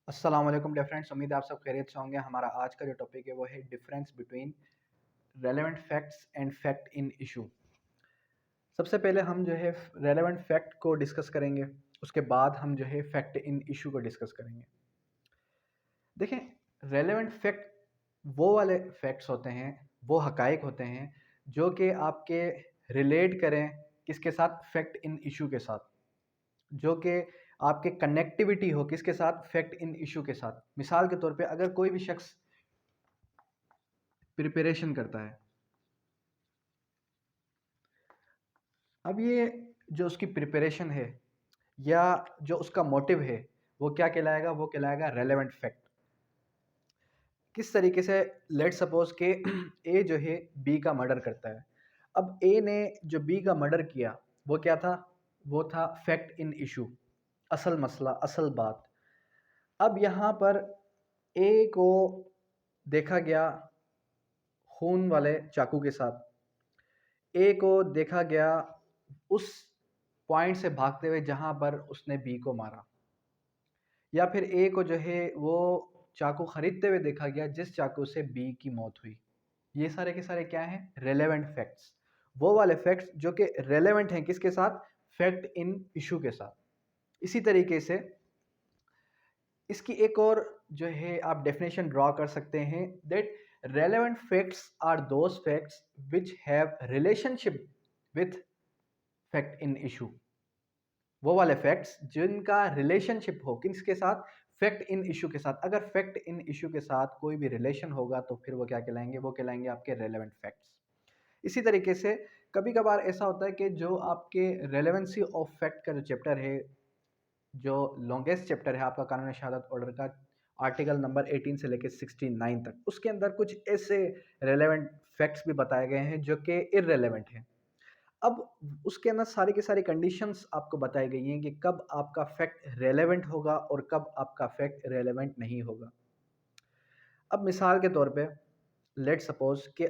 अस्सलाम वालेकुम dear friends, उम्मीद है आप सब खैरियत से होंगे। हमारा आज का जो टॉपिक है वो है difference between relevant facts and fact in issue. सबसे पहले हम जो है रेलेवेंट फैक्ट को डिस्कस करेंगे, उसके बाद हम जो है फैक्ट इन इशू को डिस्कस करेंगे। देखें, रेलेवेंट फैक्ट वो वाले फैक्ट्स होते हैं, वो हकाइक होते हैं जो कि आपके रिलेट करें किसके साथ, फैक्ट इन इशू के साथ, जो कि आपके कनेक्टिविटी हो किसके साथ, फैक्ट इन इशू के साथ। मिसाल के तौर पे अगर कोई भी शख्स प्रिपरेशन करता है, अब ये जो उसकी प्रिपरेशन है या जो उसका मोटिव है वो क्या कहलाएगा, वो कहलाएगा रेलेवेंट फैक्ट। किस तरीके से, लेट सपोज के ए जो है बी का मर्डर करता है। अब ए ने जो बी का मर्डर किया वो क्या था, वो था फैक्ट इन इशू, असल मसला, असल बात। अब यहाँ पर ए को देखा गया खून वाले चाकू के साथ, ए को देखा गया उस पॉइंट से भागते हुए जहां पर उसने बी को मारा, या फिर ए को जो है वो चाकू खरीदते हुए देखा गया जिस चाकू से बी की मौत हुई। ये सारे के सारे क्या हैं, रेलेवेंट फैक्ट्स। वो वाले फैक्ट्स जो कि रेलेवेंट हैं किसके साथ, फैक्ट इन इशू के साथ। इसी तरीके से इसकी एक और जो है आप डेफिनेशन ड्रॉ कर सकते हैं, that relevant facts are those facts which have relationship with fact in issue. वो वाले फैक्ट्स जिनका रिलेशनशिप हो किसके साथ, फैक्ट इन इशू के साथ। अगर फैक्ट इन इशू के साथ कोई भी रिलेशन होगा तो फिर वो क्या कहलाएंगे, वो कहलाएंगे आपके रेलेवेंट फैक्ट्स। इसी तरीके से कभी कभार ऐसा होता है कि जो आपके रेलेवेंसी ऑफ फैक्ट का जो चैप्टर है, जो लॉन्गेस्ट चैप्टर है आपका कानून शहादत ऑर्डर का, आर्टिकल नंबर 18 से लेकर 69 तक, उसके अंदर कुछ ऐसे रेलेवेंट फैक्ट्स भी बताए गए हैं जो कि इररेलेवेंट हैं। अब उसके अंदर सारी की सारी कंडीशंस आपको बताई गई हैं कि कब आपका फैक्ट रेलेवेंट होगा और कब आपका फैक्ट रेलेवेंट नहीं होगा। अब मिसाल के तौर पे लेट सपोज कि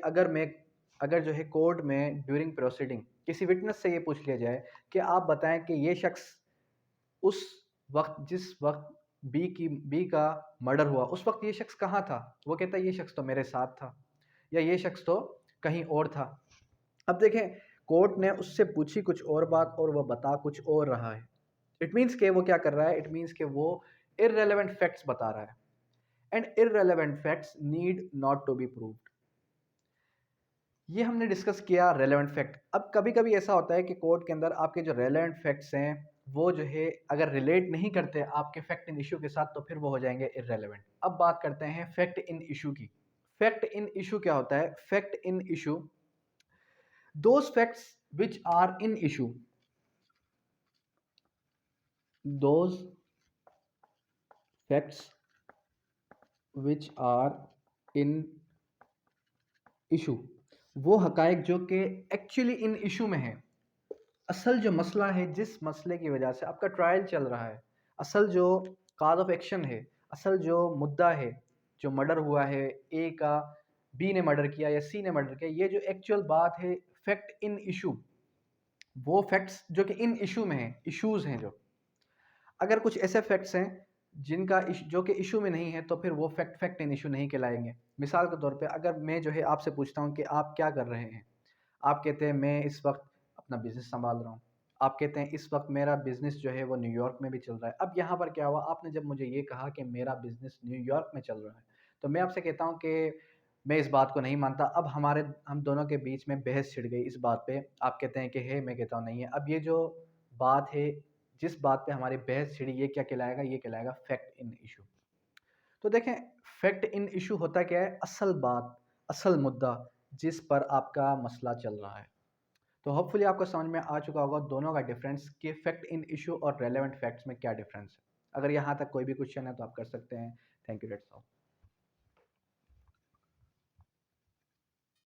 अगर जो है कोर्ट में ड्यूरिंग प्रोसीडिंग किसी विटनेस से ये पूछ लिया जाए कि आप बताएं कि ये शख्स उस वक्त, जिस वक्त बी का मर्डर हुआ, उस वक्त ये शख्स कहाँ था। वो कहता है ये शख्स तो मेरे साथ था, या ये शख्स तो कहीं और था। अब देखें, कोर्ट ने उससे पूछी कुछ और बात और वह बता कुछ और रहा है। इट मीन्स के वो क्या कर रहा है, इट मीन्स के वो इररेलेवेंट फैक्ट्स बता रहा है, and irrelevant facts need not to be proved. ये हमने डिस्कस किया रेलेवेंट फैक्ट। अब कभी कभी ऐसा होता है कि कोर्ट के अंदर आपके जो रेलेवेंट फैक्ट्स हैं वो जो है अगर रिलेट नहीं करते आपके फैक्ट इन इशू के साथ तो फिर वो हो जाएंगे इररेलेवेंट। अब बात करते हैं फैक्ट इन इशू की। फैक्ट इन इशू क्या होता है, fact in issue those facts which are in issue, those facts which are in issue, वो हकायक जो कि एक्चुअली इन इशू में है। असल जो मसला है, जिस मसले की वजह से आपका ट्रायल चल रहा है, असल जो काज ऑफ एक्शन है, असल जो मुद्दा है, जो मर्डर हुआ है ए का, बी ने मर्डर किया या सी ने मर्डर किया, ये जो एक्चुअल बात है, फैक्ट इन इशू, वो फैक्ट्स जो कि इन इशू में है, इश्यूज हैं जो, अगर कुछ ऐसे फैक्ट्स हैं जो कि इशू में नहीं है तो फिर वो फैक्ट इन इशू नहीं कहलाएंगे। मिसाल के तौर पे अगर मैं जो है आपसे पूछता हूँ कि आप क्या कर रहे हैं, आप कहते हैं मैं इस वक्त अपना बिजनेस संभाल रहा हूँ। आप कहते हैं इस वक्त मेरा बिजनेस जो है वो न्यूयॉर्क में भी चल रहा है। अब यहाँ पर क्या हुआ, आपने जब मुझे ये कहा कि मेरा बिजनेस न्यूयॉर्क में चल रहा है, तो मैं आपसे कहता हूँ कि मैं इस बात को नहीं मानता। अब हम दोनों के बीच में बहस छिड़ गई इस बात पे। आप कहते हैं कि है, मैं कहता हूँ नहीं है। अब ये जो बात है, जिस बात पे हमारी बहस छिड़ी, ये क्या कहलाएगा, ये कहलाएगा फैक्ट इन इशू। तो देखें, फैक्ट इन इशू होता क्या है, असल बात, असल मुद्दा जिस पर आपका मसला चल रहा है। तो होपफुली आपको समझ में आ चुका होगा दोनों का डिफरेंस कि फैक्ट इन इशू और रेलेवेंट फैक्ट्स में क्या डिफरेंस है। अगर यहाँ तक कोई भी क्वेश्चन है तो आप कर सकते हैं। Thank you, that's all.